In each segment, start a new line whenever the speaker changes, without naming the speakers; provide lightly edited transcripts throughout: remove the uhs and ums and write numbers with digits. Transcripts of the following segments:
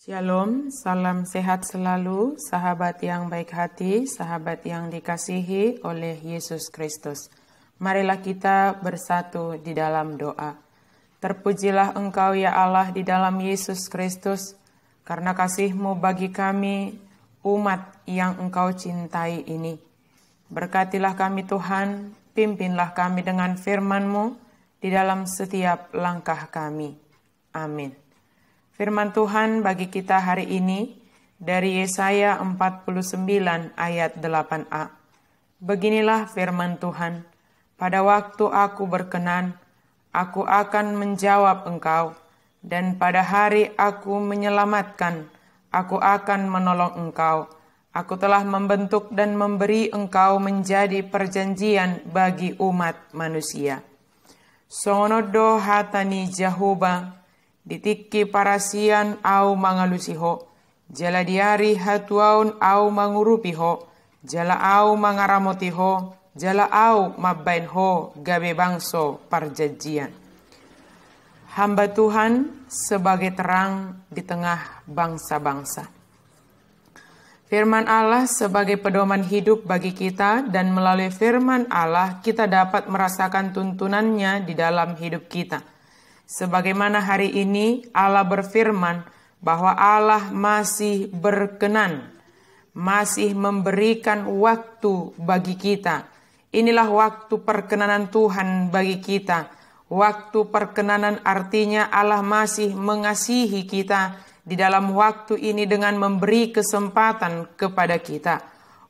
Shalom, salam sehat selalu, sahabat yang baik hati, sahabat yang dikasihi oleh Yesus Kristus. Marilah kita bersatu di dalam doa. Terpujilah Engkau ya Allah di dalam Yesus Kristus, karena kasih-Mu bagi kami, umat yang Engkau cintai ini. Berkatilah kami Tuhan, pimpinlah kami dengan firman-Mu di dalam setiap langkah kami. Amin. Firman Tuhan bagi kita hari ini dari Yesaya 49 ayat 8a. Beginilah firman Tuhan, pada waktu aku berkenan, aku akan menjawab engkau, dan pada hari aku menyelamatkan, aku akan menolong engkau. Aku telah membentuk dan memberi engkau menjadi perjanjian bagi umat manusia. Sonodo hatani Jehovah, ditikki parasian au mangalusiho, jala diari hatuaun au mangurupiho, jala au mangaramotiho, jala au mabbainho gabe bangso perjanjian. Hamba Tuhan sebagai terang di tengah bangsa-bangsa. Firman Allah sebagai pedoman hidup bagi kita, dan melalui firman Allah kita dapat merasakan tuntunannya di dalam hidup kita. Sebagaimana hari ini Allah berfirman bahwa Allah masih berkenan, masih memberikan waktu bagi kita. Inilah waktu perkenanan Tuhan bagi kita. Waktu perkenanan artinya Allah masih mengasihi kita di dalam waktu ini dengan memberi kesempatan kepada kita.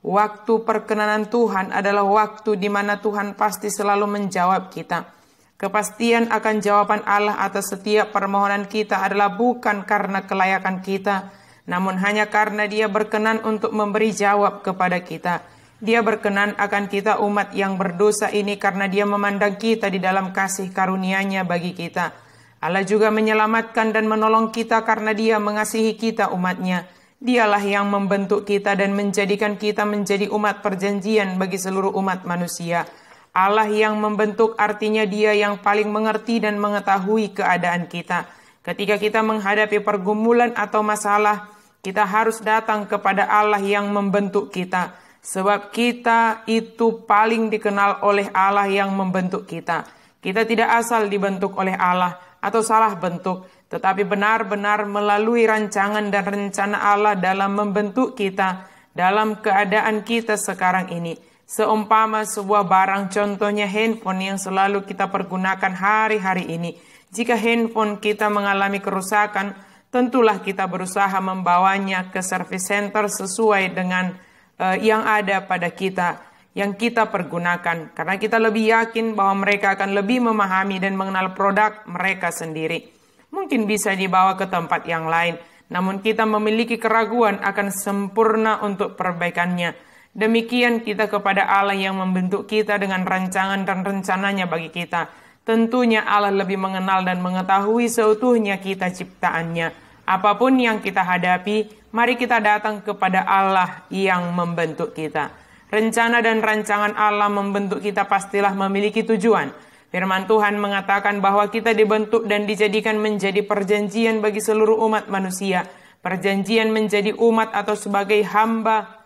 Waktu perkenanan Tuhan adalah waktu di mana Tuhan pasti selalu menjawab kita. Kepastian akan jawaban Allah atas setiap permohonan kita adalah bukan karena kelayakan kita, namun hanya karena Dia berkenan untuk memberi jawab kepada kita. Dia berkenan akan kita umat yang berdosa ini karena Dia memandang kita di dalam kasih karunia-Nya bagi kita. Allah juga menyelamatkan dan menolong kita karena Dia mengasihi kita umat-Nya. Dialah yang membentuk kita dan menjadikan kita menjadi umat perjanjian bagi seluruh umat manusia. Allah yang membentuk artinya Dia yang paling mengerti dan mengetahui keadaan kita. Ketika kita menghadapi pergumulan atau masalah, kita harus datang kepada Allah yang membentuk kita. Sebab kita itu paling dikenal oleh Allah yang membentuk kita. Kita tidak asal dibentuk oleh Allah atau salah bentuk, tetapi benar-benar melalui rancangan dan rencana Allah dalam membentuk kita dalam keadaan kita sekarang ini. Seumpama sebuah barang, contohnya handphone yang selalu kita pergunakan hari-hari ini. Jika handphone kita mengalami kerusakan, tentulah kita berusaha membawanya ke service center sesuai dengan yang ada pada kita, yang kita pergunakan. Karena kita lebih yakin bahwa mereka akan lebih memahami dan mengenal produk mereka sendiri. Mungkin bisa dibawa ke tempat yang lain, namun kita memiliki keraguan akan sempurna untuk perbaikannya. Demikian kita kepada Allah yang membentuk kita dengan rancangan dan rencananya bagi kita. Tentunya Allah lebih mengenal dan mengetahui seutuhnya kita ciptaannya. Apapun yang kita hadapi, mari kita datang kepada Allah yang membentuk kita. Rencana dan rancangan Allah membentuk kita pastilah memiliki tujuan. Firman Tuhan mengatakan bahwa kita dibentuk dan dijadikan menjadi perjanjian bagi seluruh umat manusia. Perjanjian menjadi umat atau sebagai hamba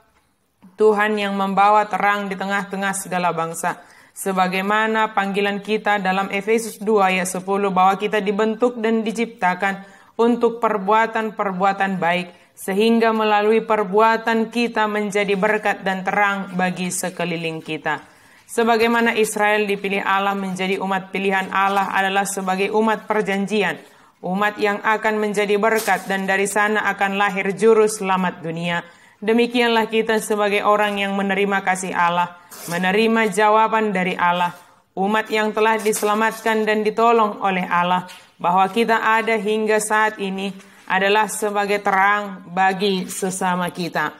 Tuhan yang membawa terang di tengah-tengah segala bangsa. Sebagaimana panggilan kita dalam Efesus 2 ayat 10 bahwa kita dibentuk dan diciptakan untuk perbuatan-perbuatan baik, sehingga melalui perbuatan kita menjadi berkat dan terang bagi sekeliling kita. Sebagaimana Israel dipilih Allah menjadi umat pilihan Allah adalah sebagai umat perjanjian, umat yang akan menjadi berkat dan dari sana akan lahir juru selamat dunia. Demikianlah kita sebagai orang yang menerima kasih Allah, menerima jawaban dari Allah, umat yang telah diselamatkan dan ditolong oleh Allah, bahwa kita ada hingga saat ini adalah sebagai terang bagi sesama kita.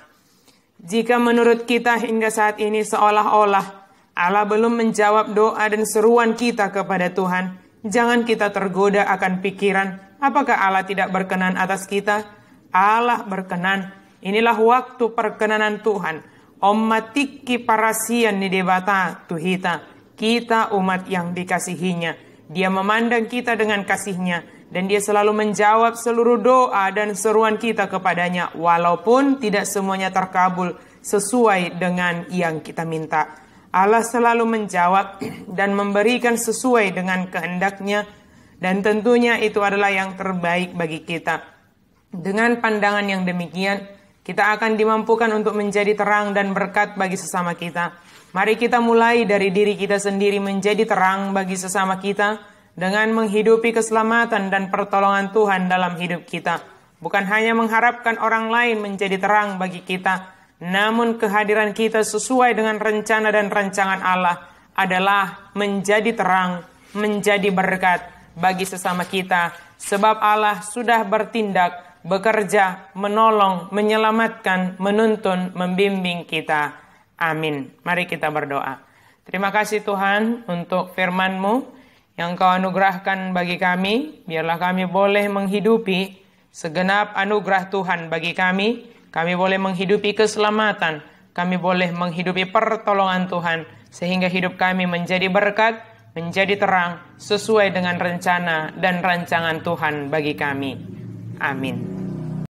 Jika menurut kita hingga saat ini seolah-olah Allah belum menjawab doa dan seruan kita kepada Tuhan, jangan kita tergoda akan pikiran, apakah Allah tidak berkenan atas kita? Allah berkenan. Inilah waktu perkenanan Tuhan. Ommatikki parasian ni debata tuhita. Kita umat yang dikasihinya. Dia memandang kita dengan kasihnya. Dan dia selalu menjawab seluruh doa dan seruan kita kepadanya, walaupun tidak semuanya terkabul sesuai dengan yang kita minta. Allah selalu menjawab dan memberikan sesuai dengan kehendaknya, dan tentunya itu adalah yang terbaik bagi kita. Dengan pandangan yang demikian, kita akan dimampukan untuk menjadi terang dan berkat bagi sesama kita. Mari kita mulai dari diri kita sendiri menjadi terang bagi sesama kita, dengan menghidupi keselamatan dan pertolongan Tuhan dalam hidup kita. Bukan hanya mengharapkan orang lain menjadi terang bagi kita, namun kehadiran kita sesuai dengan rencana dan rancangan Allah adalah menjadi terang, menjadi berkat bagi sesama kita. Sebab Allah sudah bertindak, bekerja, menolong, menyelamatkan, menuntun, membimbing kita. Amin. Mari kita berdoa. Terima kasih Tuhan untuk firman-Mu yang Kau anugerahkan bagi kami. Biarlah kami boleh menghidupi segenap anugerah Tuhan bagi kami. Kami boleh menghidupi keselamatan. Kami boleh menghidupi pertolongan Tuhan. Sehingga hidup kami menjadi berkat, menjadi terang, sesuai dengan rencana dan rancangan Tuhan bagi kami. Amin.